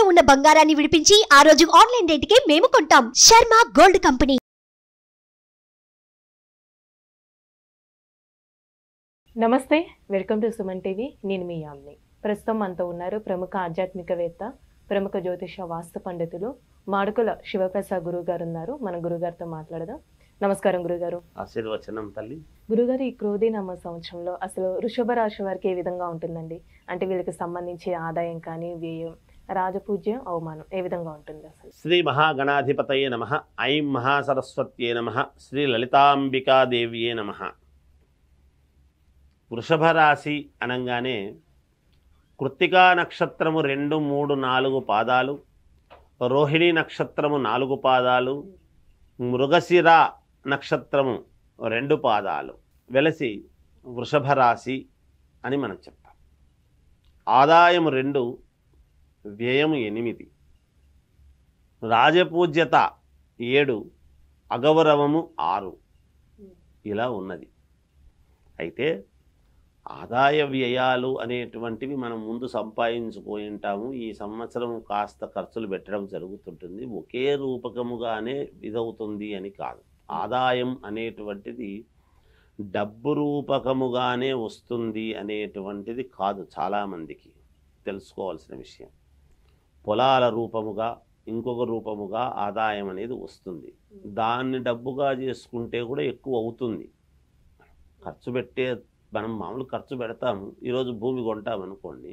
తాకట్టులో ఉన్న బంగారాన్ని విడిపించి ఆ రోజు ఆన్లైన్ రేటుకే మేము కొంటాం. Sharma gold company. నమస్తే, వెల్కమ్ టు సుమన్ టీవీ. నేను మీ యామ్ని. ప్రస్తుతం మనతో ఉన్నారు ప్రముఖ ఆధ్యాత్మికవేత్త, ప్రముఖ జ్యోతిష వాస్తు పండితులు మాడుకుల శివప్రసాద్ గురువు గారు ఉన్నారు. మన గురుగారితో మాట్లాడదాం. నమస్కారం గురుగారు. ఆశీర్వచనం తల్లి. గురుగారు, ఈ క్రోధీనామ సంవత్సరంలో అసలు వృషభ రాశి వారికి ఏ విధంగా ఉంటుందండి? అంటే వీళ్ళకి సంబంధించి ఆదాయం కానీ, వ్యయం, రాజపూజ్యం, అవమానం ఏ విధంగా ఉంటుంది అసలు? శ్రీ మహాగణాధిపతయే నమః. ఐం మహాసరస్వత్యే నమః. శ్రీ లలితాంబికాదేవియే నమః. వృషభ రాశి అనగానే కృత్తికా నక్షత్రము 2, 3, 4 పాదాలు, రోహిణి నక్షత్రము 4 పాదాలు, మృగశిర నక్షత్రము 2 పాదాలు వెలసి వృషభ రాశి అని మనం చెప్తాం. ఆదాయం 2, వ్యయం 8, రాజపూజ్యత 7, అగౌరవము 6 ఇలా ఉన్నది. అయితే ఆదాయ వ్యయాలు అనేటువంటివి మనం ముందు సంపాదించుకొని ఉంటాము. ఈ సంవత్సరం కాస్త ఖర్చులు పెట్టడం జరుగుతుంటుంది. ఒకే రూపకముగానే ఇదవుతుంది అని కాదు. ఆదాయం అనేటువంటిది డబ్బు రూపకముగానే వస్తుంది అనేటువంటిది కాదు. చాలామందికి తెలుసుకోవాల్సిన విషయం. పొలాల రూపముగా, ఇంకొక రూపముగా ఆదాయం అనేది వస్తుంది. దాన్ని డబ్బుగా చేసుకుంటే కూడా ఎక్కువ అవుతుంది. ఖర్చు పెట్టే మనం మామూలు ఖర్చు పెడతాము. ఈరోజు భూమి కొంటామనుకోండి,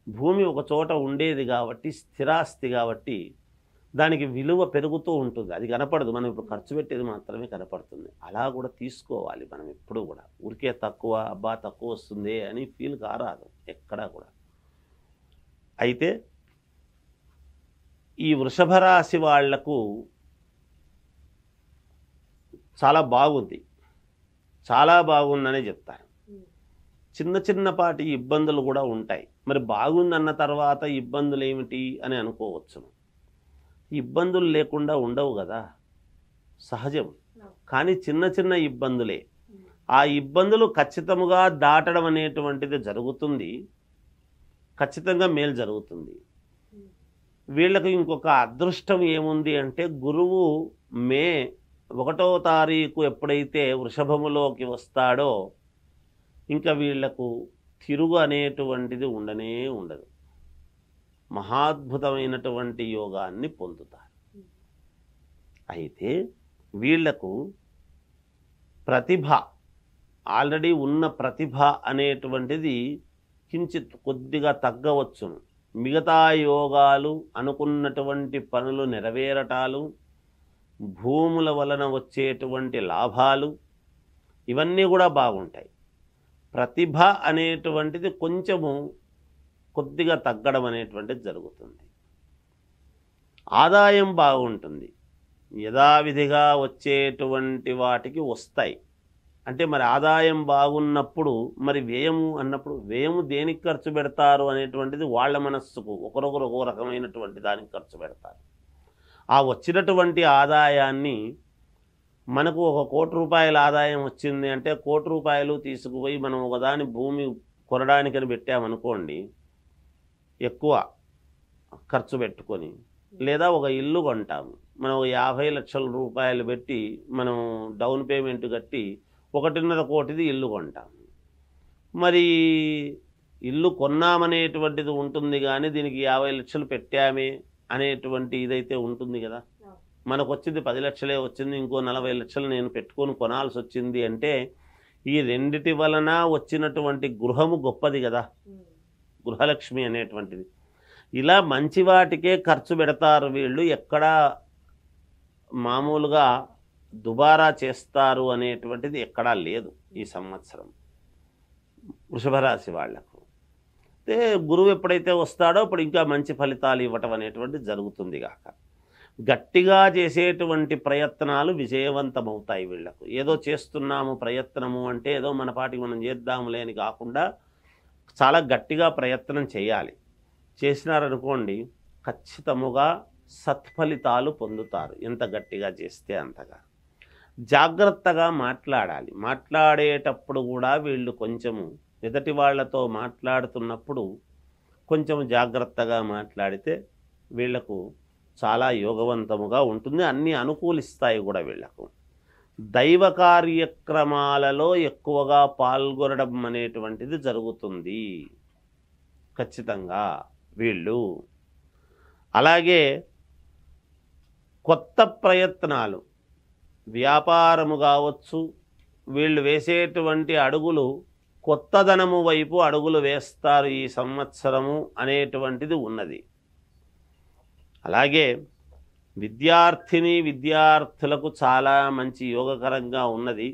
భూమి ఒక చోట ఉండేది కాబట్టి, స్థిరాస్తి కాబట్టి దానికి విలువ పెరుగుతూ ఉంటుంది. అది కనపడదు. మనం ఇప్పుడు ఖర్చు పెట్టేది మాత్రమే కనపడుతుంది. అలా కూడా తీసుకోవాలి మనం ఎప్పుడు కూడా. ఊరికే తక్కువ, అబ్బా తక్కువ వస్తుంది అని ఫీల్ కారాదు ఎక్కడా కూడా. అయితే ఈ వృషభ రాశి వాళ్లకు చాలా బాగుంది. చాలా బాగుందనే చెప్తాను. చిన్న చిన్నపాటి ఇబ్బందులు కూడా ఉంటాయి. మరి బాగుందన్న తర్వాత ఇబ్బందులు ఏమిటి అని అనుకోవచ్చును. ఇబ్బందులు లేకుండా ఉండవు కదా, సహజం. కానీ చిన్న చిన్న ఇబ్బందులే. ఆ ఇబ్బందులు ఖచ్చితంగా దాటడం అనేటువంటిది జరుగుతుంది. ఖచ్చితంగా మేలు జరుగుతుంది. వీళ్ళకు ఇంకొక అదృష్టం ఏముంది అంటే, గురువు మే 1వ తారీఖు ఎప్పుడైతే వృషభములోకి వస్తాడో ఇంకా వీళ్లకు తిరుగు అనేటువంటిది ఉండనే ఉండదు. మహాద్భుతమైనటువంటి యోగాన్ని పొందుతారు. అయితే వీళ్లకు ప్రతిభ, ఆల్రెడీ ఉన్న ప్రతిభ అనేటువంటిది కించిత్ కొద్దిగా తగ్గవచ్చును. మిగతా యోగాలు, అనుకున్నటువంటి పనులు నెరవేరటాలు, భూముల వలన వచ్చేటువంటి లాభాలు, ఇవన్నీ కూడా బాగుంటాయి. ప్రతిభ అనేటువంటిది కొంచెము కొద్దిగా తగ్గడం అనేటువంటిది జరుగుతుంది. ఆదాయం బాగుంటుంది. యథావిధిగా వచ్చేటువంటి వాటికి వస్తాయి. అంటే మరి ఆదాయం బాగున్నప్పుడు మరి వ్యయము అన్నప్పుడు, వ్యయము దేనికి ఖర్చు పెడతారు అనేటువంటిది వాళ్ళ మనస్సుకు, ఒకరొకరు ఒక రకమైనటువంటి దానికి ఖర్చు పెడతారు. ఆ వచ్చినటువంటి ఆదాయాన్ని, మనకు 1 కోటి రూపాయల ఆదాయం వచ్చింది అంటే 1 కోటి రూపాయలు తీసుకుపోయి మనం ఒకదాని భూమి కొనడానికని పెట్టామనుకోండి, ఎక్కువ ఖర్చు పెట్టుకొని, లేదా ఒక ఇల్లు కొంటాము. మనం 50 లక్షల రూపాయలు పెట్టి మనం డౌన్ పేమెంట్ కట్టి 1.5 కోటిది ఇల్లు కొంటాము. మరి ఇల్లు కొన్నామనేటువంటిది ఉంటుంది, కానీ దీనికి 50 లక్షలు పెట్టామే అనేటువంటి ఇదైతే ఉంటుంది కదా. మనకు వచ్చింది 10 లక్షలే వచ్చింది, ఇంకో 40 లక్షలు నేను పెట్టుకొని కొనాల్సి వచ్చింది అంటే ఈ రెండిటి వలన వచ్చినటువంటి గృహము గొప్పది కదా, గృహలక్ష్మి అనేటువంటిది. ఇలా మంచి వాటికే ఖర్చు పెడతారు వీళ్ళు. ఎక్కడా మామూలుగా దుబారా చేస్తారు అనేటువంటిది ఎక్కడా లేదు ఈ సంవత్సరం వృషభ రాశి వాళ్లకు. అయితే గురువు ఎప్పుడైతే వస్తాడో అప్పుడు ఇంకా మంచి ఫలితాలు ఇవ్వటం అనేటువంటిది జరుగుతుంది గాక. గట్టిగా చేసేటువంటి ప్రయత్నాలు విజయవంతమవుతాయి వీళ్లకు. ఏదో చేస్తున్నాము ప్రయత్నము అంటే ఏదో మన పాటికి మనం చేద్దాములే అని కాకుండా చాలా గట్టిగా ప్రయత్నం చేయాలి. చేసినారనుకోండి ఖచ్చితముగా సత్ఫలితాలు పొందుతారు. ఎంత గట్టిగా చేస్తే అంతగా. జాగ్రత్తగా మాట్లాడాలి. మాట్లాడేటప్పుడు కూడా వీళ్ళు కొంచెము ఎదుటి వాళ్ళతో మాట్లాడుతున్నప్పుడు కొంచెం జాగ్రత్తగా మాట్లాడితే వీళ్లకు చాలా యోగవంతముగా ఉంటుంది, అన్నీ అనుకూలిస్తాయి కూడా వీళ్లకు. దైవ కార్యక్రమాలలో ఎక్కువగా పాల్గొనడం అనేటువంటిది జరుగుతుంది ఖచ్చితంగా వీళ్ళు. అలాగే కొత్త ప్రయత్నాలు, వ్యాపారము కావచ్చు, వీళ్ళు వేసేటువంటి అడుగులు కొత్తదనము వైపు అడుగులు వేస్తారు ఈ సంవత్సరము అనేటువంటిది ఉన్నది. అలాగే విద్యార్థులకు చాలా మంచి యోగకరంగా ఉన్నది.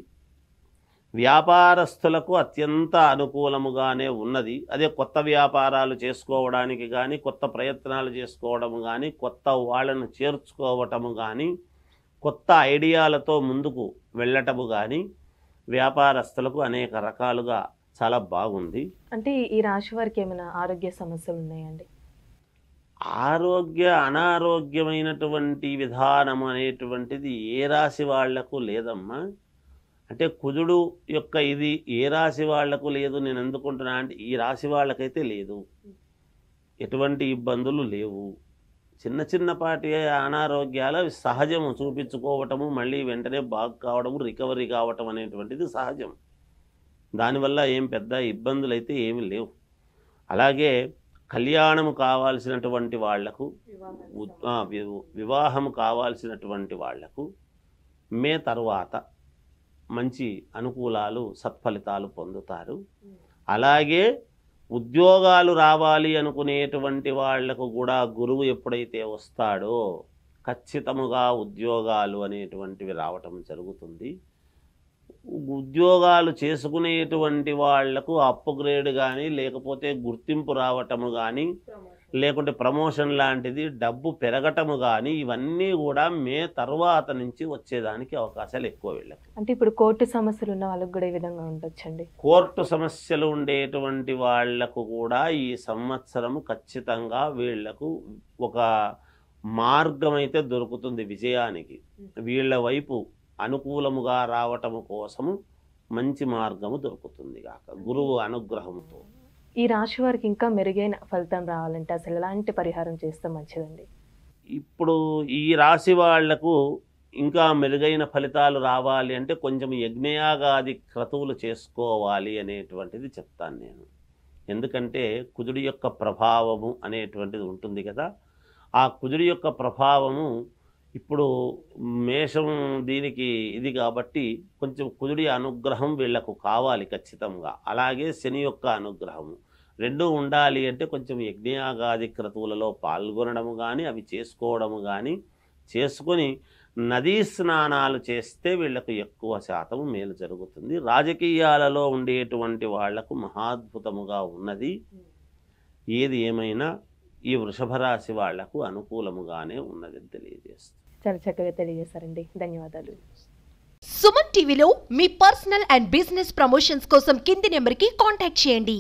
వ్యాపారస్తులకు అత్యంత అనుకూలముగానే ఉన్నది. అదే కొత్త వ్యాపారాలు చేసుకోవడానికి కానీ, కొత్త ప్రయత్నాలు చేసుకోవడము కానీ, కొత్త వాళ్ళను చేర్చుకోవటము కానీ, కొత్త ఐడియాలతో ముందుకు వెళ్ళటము కానీ వ్యాపారస్తులకు అనేక రకాలుగా చాలా బాగుంది. అంటే ఈ రాశి వారికి ఏమైనా ఆరోగ్య సమస్యలు ఉన్నాయండి? అనారోగ్యమైనటువంటి విధానం అనేటువంటిది ఏ రాశి వాళ్లకు లేదమ్మా. అంటే కుజుడు యొక్క ఇది ఏ రాశి వాళ్లకు లేదు నేను ఎందుకుంటున్నా అంటే ఈ రాశి వాళ్ళకైతే లేదు, ఎటువంటి ఇబ్బందులు లేవు. చిన్న చిన్నపాటి అనారోగ్యాలు సహజము, చూపించుకోవటము, మళ్ళీ వెంటనే బాగు కావడము, రికవరీ కావటం అనేటువంటిది సహజం. దానివల్ల ఏం పెద్ద ఇబ్బందులు అయితే ఏమి లేవు. అలాగే కళ్యాణము కావాల్సినటువంటి వాళ్లకు, వివాహము కావాల్సినటువంటి వాళ్లకు మే తర్వాత మంచి అనుకూలాలు, సత్ఫలితాలు పొందుతారు. అలాగే ఉద్యోగాలు రావాలి అనుకునేటువంటి వాళ్లకు కూడా గురువు ఎప్పుడైతే వస్తాడో ఖచ్చితముగా ఉద్యోగాలు అనేటువంటివి రావటం జరుగుతుంది. ఉద్యోగాలు చేసుకునేటువంటి వాళ్లకు అప్గ్రేడ్ కానీ, లేకపోతే గుర్తింపు రావటము కానీ, లేకుంటే ప్రమోషన్ లాంటిది, డబ్బు పెరగటము కానీ, ఇవన్నీ కూడా మే తర్వాత నుంచి వచ్చేదానికి అవకాశాలు ఎక్కువ వీళ్ళకి. అంటే ఇప్పుడు కోర్టు సమస్యలు ఉన్న వాళ్ళకు కూడా ఈ విధంగా ఉండొచ్చండి? కోర్టు సమస్యలు ఉండేటువంటి వాళ్లకు కూడా ఈ సంవత్సరము ఖచ్చితంగా వీళ్లకు ఒక మార్గం అయితే దొరుకుతుంది విజయానికి. వీళ్ళ వైపు అనుకూలముగా రావటము కోసము మంచి మార్గము దొరుకుతుంది గాక గురువు అనుగ్రహంతో. ఈ రాశి వారికి ఇంకా మెరుగైన ఫలితం రావాలంటే అసలు ఎలాంటి పరిహారం చేస్తే మంచిదండి? ఇప్పుడు ఈ రాశి వాళ్లకు ఇంకా మెరుగైన ఫలితాలు రావాలి అంటే కొంచెం యజ్ఞయాగాది క్రతువులు చేసుకోవాలి అనేటువంటిది చెప్తాను నేను. ఎందుకంటే కుజుడి యొక్క ప్రభావము అనేటువంటిది ఉంటుంది కదా, ఆ కుజుడి యొక్క ప్రభావము ఇప్పుడు మేషం దీనికి ఇది కాబట్టి కొంచెం కుజుడి అనుగ్రహం వీళ్లకు కావాలి ఖచ్చితంగా. అలాగే శని యొక్క అనుగ్రహము రెండూ ఉండాలి అంటే కొంచెం యజ్ఞయాగాది క్రతువులలో పాల్గొనడము కానీ, అవి చేసుకోవడము కానీ చేసుకొని నదీ స్నానాలు చేస్తే వీళ్లకు ఎక్కువ శాతం మేలు జరుగుతుంది. రాజకీయాలలో ఉండేటువంటి వాళ్లకు మహాద్భుతముగా ఉన్నది. ఏది ఏమైనా ఈ వృషభ రాశి వాళ్లకు అనుకూలముగానే ఉన్నదని తెలియజేస్తుంది. చాలా చక్కగా తెలియజేశారండి, ధన్యవాదాలు. సుమన్ టీవీలో మీ పర్సనల్ అండ్ బిజినెస్ ప్రమోషన్స్ కోసం కింది నెంబర్కి కాంటాక్ట్ చేయండి.